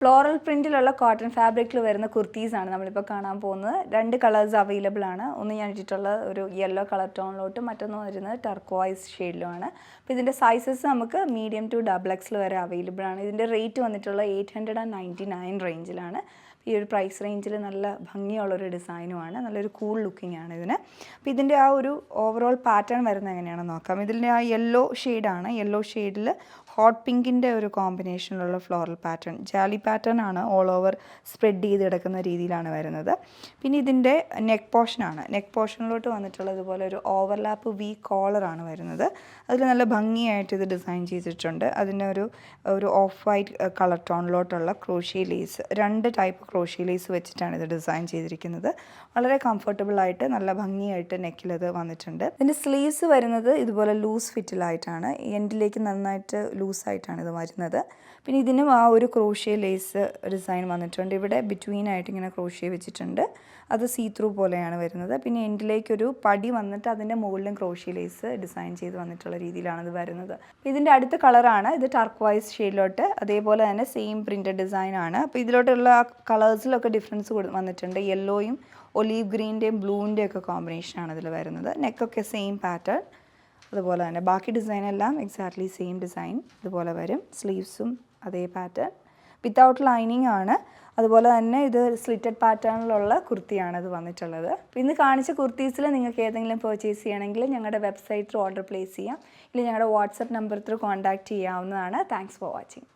Floral പ്രിൻറ്റിലുള്ള cotton ഫാബ്രിക്കിൽ വരുന്ന കുർത്തീസാണ് നമ്മളിപ്പോൾ കാണാൻ പോകുന്നത്. 2 കളേഴ്സ് അവൈലബിൾ ആണ്. ഒന്ന് ഞാൻ ഇട്ടിട്ടുള്ള ഒരു യെല്ലോ കളർ ടോണിലോട്ട്, മറ്റൊന്ന് വരുന്നത് ടർക്കോയിസ് ഷെയ്ഡിലുമാണ്. അപ്പോൾ ഇതിൻ്റെ സൈസസ് നമുക്ക് മീഡിയം ടു XXL വരെ അവൈലബിൾ ആണ്. ഇതിൻ്റെ റേറ്റ് വന്നിട്ടുള്ള 899 റേഞ്ചിലാണ്. ഈ ഒരു പ്രൈസ് റേഞ്ചിൽ നല്ല ഭംഗിയുള്ളൊരു ഡിസൈനുമാണ്, നല്ലൊരു കൂൾ ലുക്കിംഗ് ആണ് ഇതിന്. അപ്പോൾ ഇതിൻ്റെ ആ ഒരു ഓവറോൾ പാറ്റേൺ വരുന്നത് എങ്ങനെയാണെന്ന് നോക്കാം. ഇതിൻ്റെ ആ യെല്ലോ ഷെയ്ഡാണ്. യെല്ലോ ഷെയ്ഡിൽ ഹോട്ട് പിങ്കിൻ്റെ ഒരു കോമ്പിനേഷനിലുള്ള ഫ്ലോറൽ പാറ്റേൺ, ജാലി പാറ്റേൺ ആണ്. ഓൾ ഓവർ സ്പ്രെഡ് ചെയ്ത് കിടക്കുന്ന രീതിയിലാണ് വരുന്നത്. പിന്നെ ഇതിൻ്റെ നെക്ക് പോർഷനാണ്. നെക്ക് പോർഷനിലോട്ട് വന്നിട്ടുള്ളത് ഇതുപോലെ ഒരു ഓവർലാപ്പ് വി കോളറാണ് വരുന്നത്. അതിൽ നല്ല ഭംഗിയായിട്ട് ഇത് ഡിസൈൻ ചെയ്തിട്ടുണ്ട്. അതിന് ഒരു ഓഫ് വൈറ്റ് കളർ ടോണിലോട്ടുള്ള crochet lace, 2 type crochet lace വെച്ചിട്ടാണ് ഇത് ഡിസൈൻ ചെയ്തിരിക്കുന്നത്. വളരെ കംഫർട്ടബിളായിട്ട് നല്ല ഭംഗിയായിട്ട് നെക്കിലത് വന്നിട്ടുണ്ട്. ഇതിൻ്റെ സ്ലീവ്സ് വരുന്നത് ഇതുപോലെ ലൂസ് ഫിറ്റിലായിട്ടാണ്, എൻഡിലേക്ക് നന്നായിട്ട് ലൂസായിട്ടാണ് ഇത് വരുന്നത്. പിന്നെ ഇതിനും ആ ഒരു ക്രോഷ്യ ലേസ് ഡിസൈൻ വന്നിട്ടുണ്ട്. ഇവിടെ ബിറ്റ്വീൻ ആയിട്ട് ഇങ്ങനെ ക്രോഷ്യ വെച്ചിട്ടുണ്ട്. അത് സീ ത്രൂ പോലെയാണ് വരുന്നത്. പിന്നെ എൻഡിലേക്കൊരു പടി വന്നിട്ട് അതിൻ്റെ മുകളിലും ക്രോഷ്യ ലേസ് ഡിസൈൻ ചെയ്ത് വന്നിട്ടുള്ള രീതിയിലാണ് ഇത് വരുന്നത്. ഇതിൻ്റെ അടുത്ത കളറാണ് ഇത് ടർക്വൈസ് ഷെയ്ഡിലോട്ട്, അതേപോലെ തന്നെ സെയിം പ്രിൻറ്റഡ് ഡിസൈനാണ്. അപ്പോൾ ഇതിലോട്ടുള്ള കളേഴ്സിലൊക്കെ ഡിഫറൻസ് വന്നിട്ടുണ്ട്. യെല്ലോയും ഒലീവ് ഗ്രീൻ്റെയും ബ്ലൂവിൻ്റെയും ഒക്കെ കോമ്പിനേഷനാണ് ഇതിൽ വരുന്നത്. നെക്കൊക്കെ സെയിം പാറ്റേൺ, അതുപോലെ തന്നെ ബാക്കി ഡിസൈൻ എല്ലാം എക്സാക്ട്ലി സെയിം ഡിസൈൻ ഇതുപോലെ വരും. സ്ലീവ്സും അതേ പാറ്റേൺ, വിത്തൗട്ട് ലൈനിങ് ആണ്. അതുപോലെ തന്നെ ഇത് സ്ലിറ്റഡ് പാറ്റേണിലുള്ള കുർത്തിയാണ് ഇത് വന്നിട്ടുള്ളത്. അപ്പോൾ ഇന്ന് കാണിച്ച കുർത്തീസിൽ നിങ്ങൾക്ക് ഏതെങ്കിലും പർച്ചേസ് ചെയ്യണമെങ്കിൽ ഞങ്ങളുടെ വെബ്സൈറ്റിൽ ഓർഡർ പ്ലേസ് ചെയ്യാം, ഇല്ലെങ്കിൽ ഞങ്ങളുടെ വാട്സപ്പ് നമ്പർ ത്രൂ കോൺടാക്റ്റ് ചെയ്യാവുന്നതാണ്. Thanks for watching.